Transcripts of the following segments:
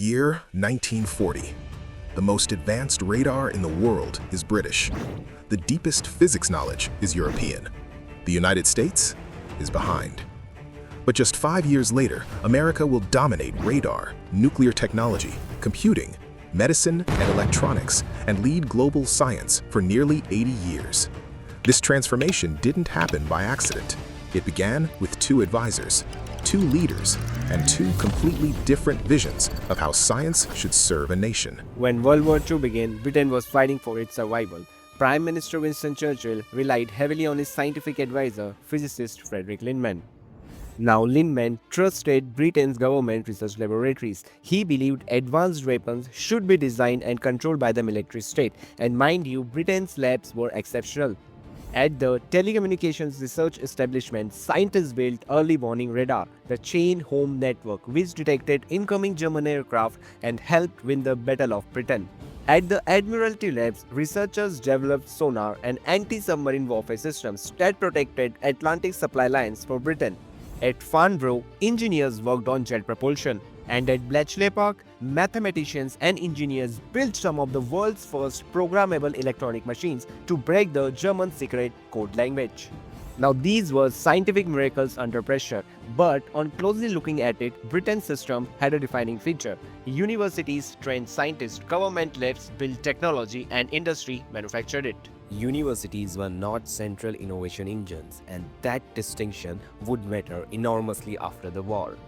Year 1940. The most advanced radar in the world is British. The deepest physics knowledge is European. The United States is behind. But just 5 years later, America will dominate radar, nuclear technology, computing, medicine, and electronics, and lead global science for nearly 80 years. This transformation didn't happen by accident. It began with two advisors, two leaders, and two completely different visions of how science should serve a nation. When World War II began, Britain was fighting for its survival. Prime Minister Winston Churchill relied heavily on his scientific advisor, physicist Frederick Lindemann. Now, Lindemann trusted Britain's government research laboratories. He believed advanced weapons should be designed and controlled by the military state. And mind you, Britain's labs were exceptional. At the Telecommunications Research Establishment, scientists built early warning radar, the Chain Home Network, which detected incoming German aircraft and helped win the Battle of Britain. At the Admiralty Labs, researchers developed sonar and anti-submarine warfare systems that protected Atlantic supply lines for Britain. At Farnborough, engineers worked on jet propulsion. And at Bletchley Park, mathematicians and engineers built some of the world's first programmable electronic machines to break the German secret code language. Now, these were scientific miracles under pressure, but on closely looking at it, Britain's system had a defining feature. Universities trained scientists, government labs built technology, and industry manufactured it. Universities were not central innovation engines, and that distinction would matter enormously after the war.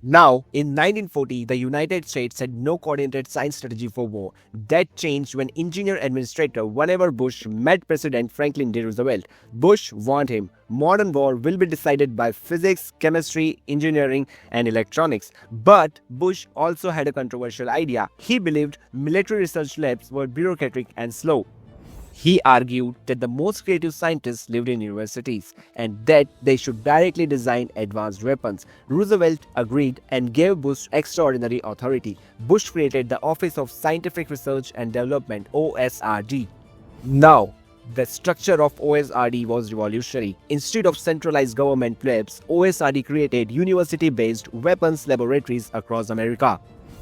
Now, in 1940, the United States had no coordinated science strategy for war. That changed when engineer administrator Vannevar Bush met President Franklin D. Roosevelt. Bush warned him, modern war will be decided by physics, chemistry, engineering, and electronics. But Bush also had a controversial idea. He believed military research labs were bureaucratic and slow. He argued that the most creative scientists lived in universities and that they should directly design advanced weapons. Roosevelt agreed and gave Bush extraordinary authority. Bush created the Office of Scientific Research and Development, OSRD. Now, the structure of OSRD was revolutionary. Instead of centralized government labs, OSRD created university-based weapons laboratories across America.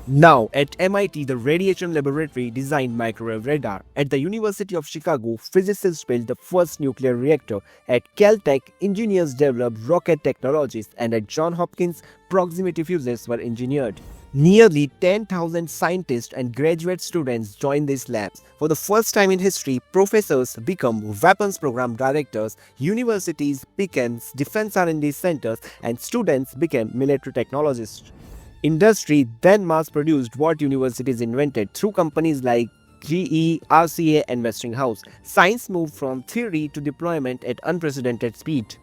Now, at MIT, the Radiation Laboratory designed microwave radar. At the University of Chicago, physicists built the first nuclear reactor. At Caltech, engineers developed rocket technologies. And at Johns Hopkins, proximity fuses were engineered. Nearly 10,000 scientists and graduate students joined these labs. For the first time in history, professors become weapons program directors, universities became defense R&D centers, and students became military technologists. Industry then mass-produced what universities invented through companies like GE, RCA, and Westinghouse. Science moved from theory to deployment at unprecedented speed.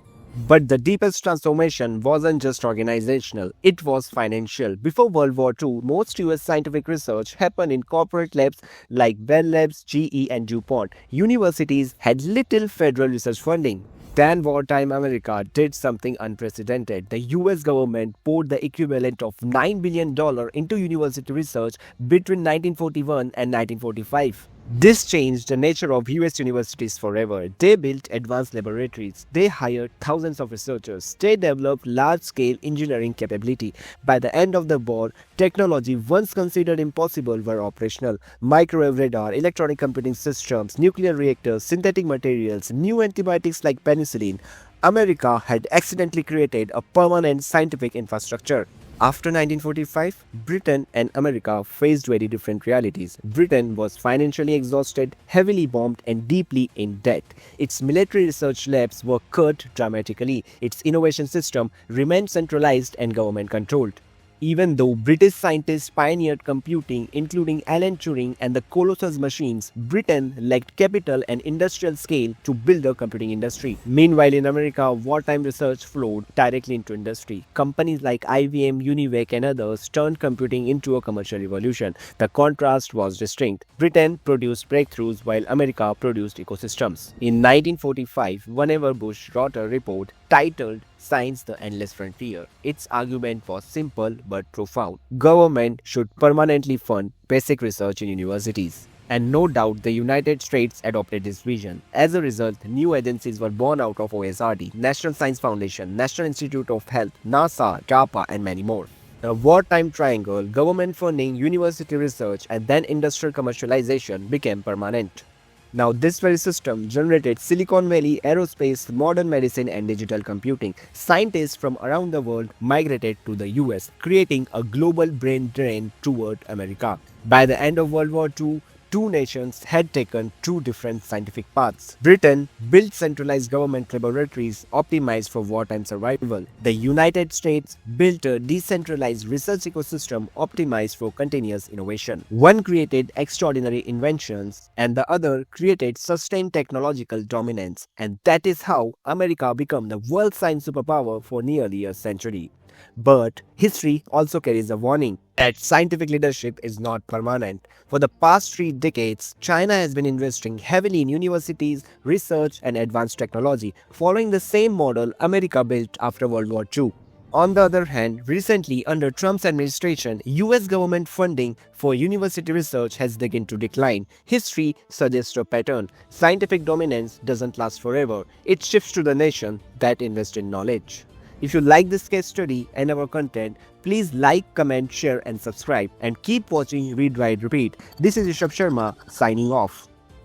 But the deepest transformation wasn't just organizational, it was financial. Before World War II, most US scientific research happened in corporate labs like Bell Labs, GE, and DuPont. Universities had little federal research funding. Then wartime America did something unprecedented. The US government poured the equivalent of $9 billion into university research between 1941 and 1945. This changed the nature of US universities forever. They built advanced laboratories. They hired thousands of researchers. They developed large-scale engineering capability. By the end of the war, technology once considered impossible were operational. Microwave radar, electronic computing systems, nuclear reactors, synthetic materials, new antibiotics like penicillin. America had accidentally created a permanent scientific infrastructure. After 1945, Britain and America faced very different realities. Britain was financially exhausted, heavily bombed, and deeply in debt. Its military research labs were cut dramatically. Its innovation system remained centralized and government-controlled. Even though British scientists pioneered computing, including Alan Turing and the Colossus machines, Britain lacked capital and industrial scale to build a computing industry. Meanwhile, in America, wartime research flowed directly into industry. Companies like IBM, Univac, and others turned computing into a commercial revolution. The contrast was distinct. Britain produced breakthroughs while America produced ecosystems. In 1945, Vannevar Bush wrote a report titled Science the Endless Frontier. Its argument was simple but profound. Government should permanently fund basic research in universities. And no doubt the United States adopted this vision. As a result, new agencies were born out of OSRD, National Science Foundation, National Institute of Health, NASA, DARPA, and many more. A wartime triangle, government funding, university research, and then industrial commercialization became permanent. Now, this very system generated Silicon Valley, aerospace, modern medicine, and digital computing. Scientists from around the world migrated to the US, creating a global brain drain toward America. By the end of World War II, two nations had taken two different scientific paths. Britain built centralized government laboratories optimized for wartime survival. The United States built a decentralized research ecosystem optimized for continuous innovation. One created extraordinary inventions, and the other created sustained technological dominance. And that is how America became the world science superpower for nearly a century. But history also carries a warning that scientific leadership is not permanent. For the past 3 decades, China has been investing heavily in universities, research, and advanced technology, following the same model America built after World War II. On the other hand, recently under Trump's administration, US government funding for university research has begun to decline. History suggests a pattern. Scientific dominance doesn't last forever. It shifts to the nation that invest in knowledge. If you like this case study and our content, please like, comment, share and subscribe and keep watching Read, Write, Repeat. This is Rishabh Sharma signing off.